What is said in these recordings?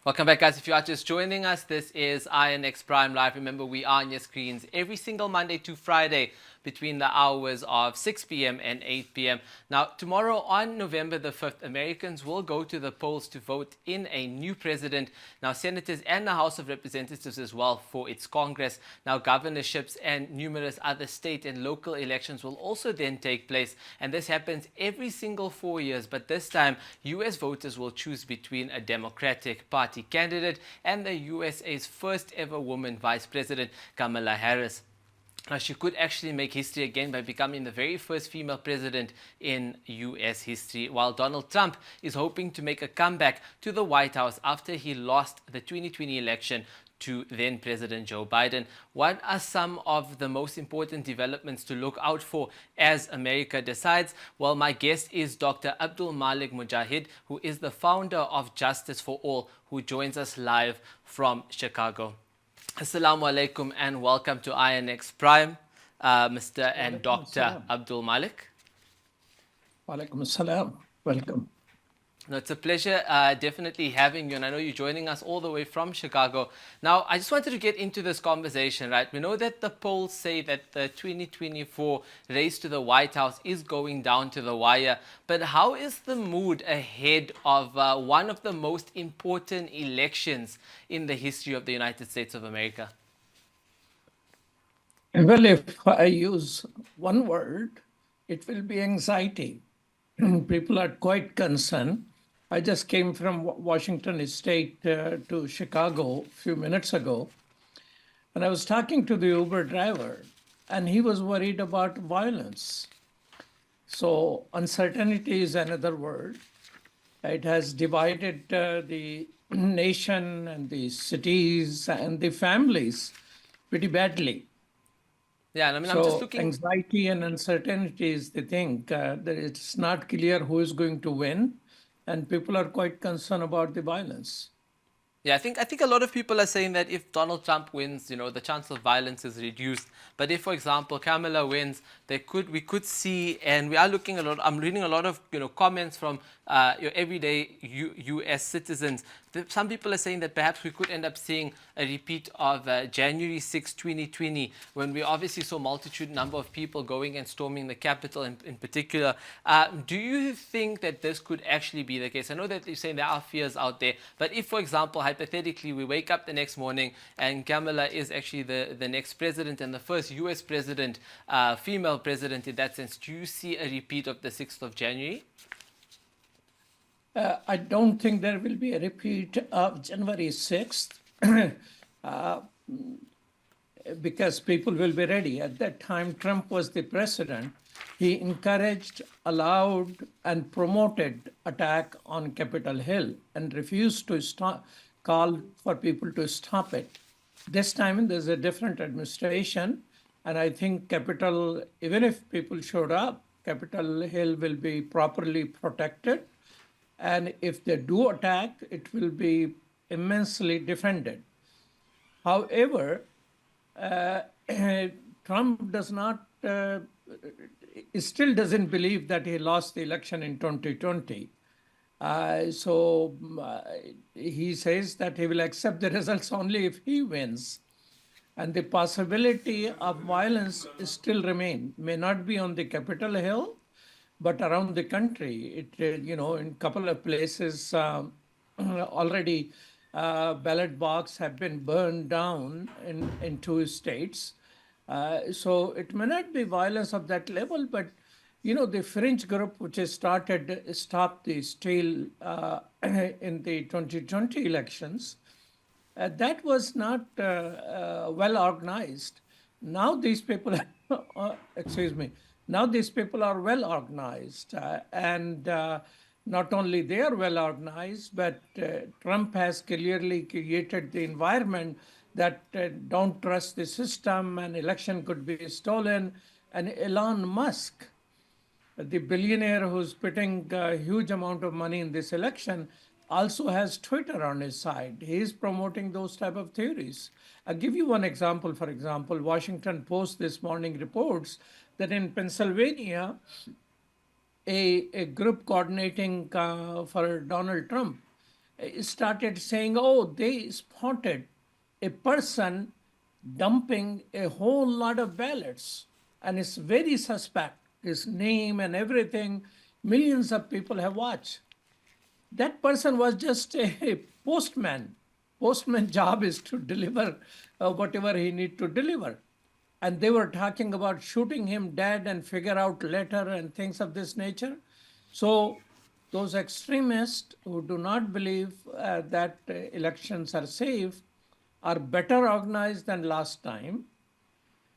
Welcome back, guys. If you are just joining us, this is INX Prime Live. Remember, we are on your screens every single Monday to Friday between the hours of 6 p.m. and 8 p.m. Now, tomorrow on November the 5th, Americans will go to the polls to vote in a new president. Now, senators and the House of Representatives as well for its Congress. Now, governorships and numerous other state and local elections will also then take place. And this happens every single 4 years. But this time, U.S. voters will choose between a Democratic Party candidate and the USA's first ever woman vice president, Kamala Harris. Now, she could actually make history again by becoming the very first female president in U.S. history, while Donald Trump is hoping to make a comeback to the White House after he lost the 2020 election to then President Joe Biden. What are some of the most important developments to look out for as America decides? Well, my guest is Dr. Abdul Malik Mujahid, who is the founder of Justice for All, who joins us live from Chicago. Assalamu alaikum and welcome to INX Prime, Mr. and Dr. Abdul Malik. Walaikum assalam. Welcome. No, it's a pleasure definitely having you, and I know you're joining us all the way from Chicago. Now, I just wanted to get into this conversation, right? We know that the polls say that the 2024 race to the White House is going down to the wire, but how is the mood ahead of one of the most important elections in the history of the United States of America? Well, if I use one word, it will be anxiety. People are quite concerned. I just came from Washington State to Chicago a few minutes ago, and I was talking to the Uber driver, and he was worried about violence. So uncertainty is another word. It has divided the nation and the cities and the families pretty badly. Yeah, and I mean, So I'm just looking. anxiety and uncertainty is the thing. That it's not clear who is going to win, and people are quite concerned about the violence. Yeah, I think a lot of people are saying that if Donald Trump wins, the chance of violence is reduced. But if, for example, Kamala wins, we could see, and we are looking a lot. I'm reading a lot of comments from your everyday U.S. citizens. Some people are saying that perhaps we could end up seeing a repeat of January 6, 2020, when we obviously saw number of people going and storming the Capitol in particular. Do you think that this could actually be the case? I know that you're saying there are fears out there, but if, for example, hypothetically, we wake up the next morning and Kamala is actually the next president and the first U.S. president, female president in that sense, do you see a repeat of the 6th of January? I don't think there will be a repeat of January 6th because people will be ready. At that time, Trump was the president. He encouraged, allowed, and promoted attack on Capitol Hill and refused to call for people to stop it. This time, there's a different administration, and I think Capitol, even if people showed up, Capitol Hill will be properly protected. And if they do attack, it will be immensely defended. However, Trump does not, still doesn't believe that he lost the election in 2020. So he says that he will accept the results only if he wins. And the possibility of violence still remains. May not be on the Capitol Hill, but around the country. In a couple of places already ballot boxes have been burned down in 2 states. So it may not be violence of that level, but the fringe group which has stop the steal in the 2020 elections, that was not well organized. Now these people, now these people are well organized, and not only they are well organized, but Trump has clearly created the environment that don't trust the system and election could be stolen. And Elon Musk, the billionaire who's putting a huge amount of money in this election, also has Twitter on his side. He is promoting those type of theories. I'll give you one example. For example, Washington Post this morning reports that in Pennsylvania, a group coordinating for Donald Trump started saying, oh, they spotted a person dumping a whole lot of ballots, and it's very suspect. His name and everything, millions of people have watched. That person was just a postman. Postman job is to deliver whatever he need to deliver. And they were talking about shooting him dead and figure out later and things of this nature. So those extremists who do not believe that elections are safe are better organized than last time.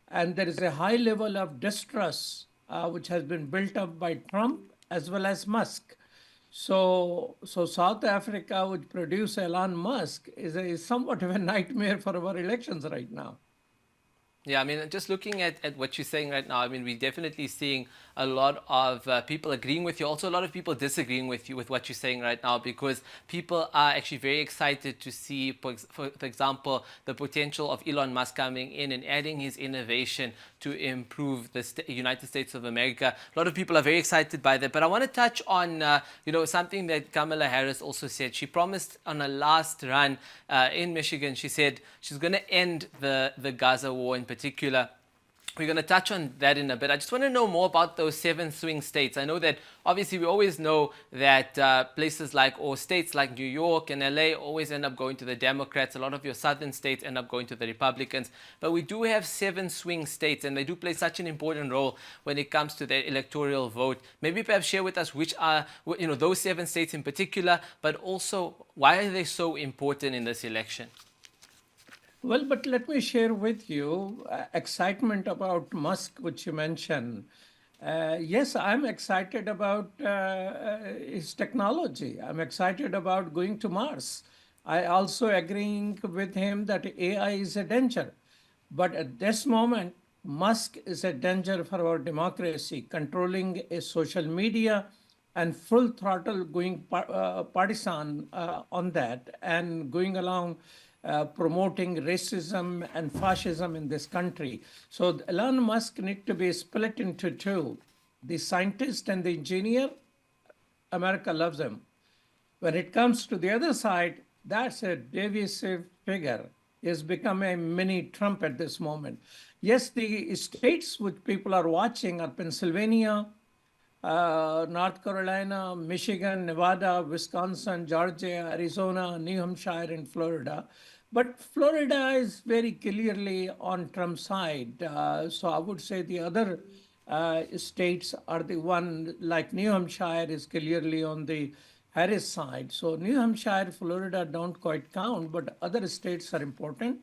And there is a high level of distrust which has been built up by Trump as well as Musk. So South Africa, which produced Elon Musk, is somewhat of a nightmare for our elections right now. Yeah, I mean, just looking at what you're saying right now, I mean, we're definitely seeing a lot of people agreeing with you. Also, a lot of people disagreeing with you with what you're saying right now, because people are actually very excited to see, for example, the potential of Elon Musk coming in and adding his innovation to improve the United States of America. A lot of people are very excited by that. But I want to touch on, something that Kamala Harris also said. She promised on a last run in Michigan, she said she's going to end the Gaza war in particular. We're going to touch on that in a bit. I just want to know more about those 7 swing states. I know that obviously we always know that places like, or states like New York and LA always end up going to the Democrats. A lot of your southern states end up going to the Republicans. But we do have 7 swing states, and they do play such an important role when it comes to the electoral vote. Maybe perhaps share with us which are, those 7 states in particular, but also why are they so important in this election? Well, but let me share with you excitement about Musk, which you mentioned. Yes, I'm excited about his technology. I'm excited about going to Mars. I also agreeing with him that AI is a danger. But at this moment, Musk is a danger for our democracy, controlling a social media and full throttle going partisan on that and going along promoting racism and fascism in this country. So Elon Musk need to be split into 2. The scientist and the engineer, America loves him. When it comes to the other side, that's a divisive figure. He's become a mini Trump at this moment. Yes, the states which people are watching are Pennsylvania, North Carolina, Michigan, Nevada, Wisconsin, Georgia, Arizona, New Hampshire, and Florida. But Florida is very clearly on Trump's side. So I would say the other states are the one, like New Hampshire is clearly on the Harris side. So New Hampshire, Florida don't quite count, but other states are important.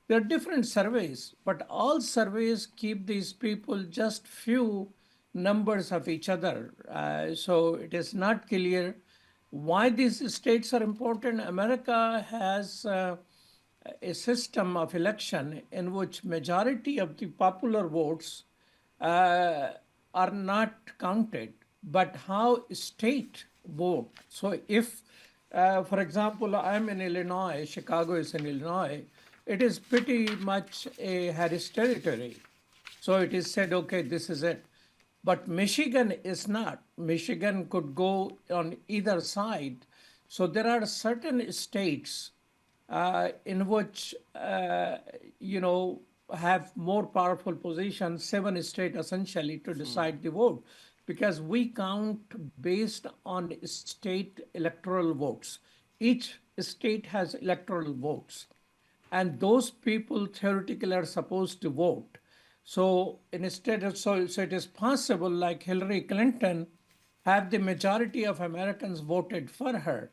There are different surveys, but all surveys keep these people just few numbers of each other. So it is not clear why these states are important. America has a system of election in which majority of the popular votes are not counted, but how state vote. So if, for example, I'm in Illinois, Chicago is in Illinois, it is pretty much a Harris territory. So it is said, okay, this is it. But Michigan is not. Michigan could go on either side. So there are certain states in which, have more powerful positions, 7 states essentially, to decide the vote. Because we count based on state electoral votes. Each state has electoral votes. And those people theoretically are supposed to vote. So instead of, so it is possible, like Hillary Clinton, have the majority of Americans voted for her.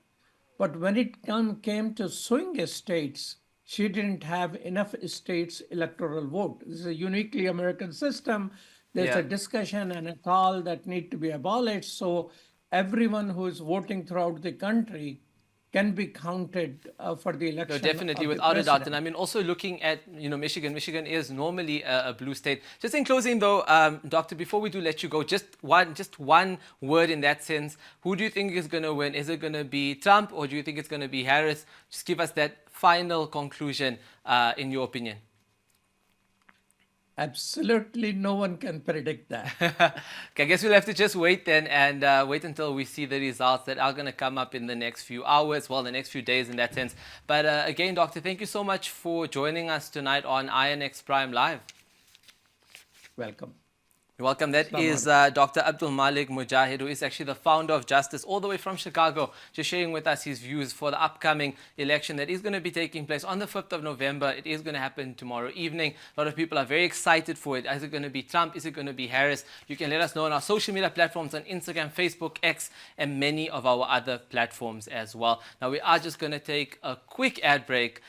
But when it came to swing states, she didn't have enough states electoral vote. This is a uniquely American system. There's a discussion and a call that need to be abolished. So everyone who is voting throughout the country can be counted for the election. No, definitely, without a doubt. And I mean, also looking at, Michigan. Michigan is normally a blue state. Just in closing, though, Doctor, before we do let you go, just one word in that sense. Who do you think is going to win? Is it going to be Trump, or do you think it's going to be Harris? Just give us that final conclusion, in your opinion. Absolutely no one can predict that. Okay, I guess we'll have to just wait then and wait until we see the results that are going to come up in the next few hours, well, the next few days in that sense. But again, Doctor, thank you so much for joining us tonight on INX Prime Live. Welcome. You're welcome. That is Dr. Abdul Malik Mujahid, who is actually the founder of Justice, all the way from Chicago, just sharing with us his views for the upcoming election that is going to be taking place on the 5th of November. It is going to happen tomorrow evening. A lot of people are very excited for it. Is it going to be Trump? Is it going to be Harris? You can let us know on our social media platforms on Instagram, Facebook, X, and many of our other platforms as well. Now, we are just going to take a quick ad break,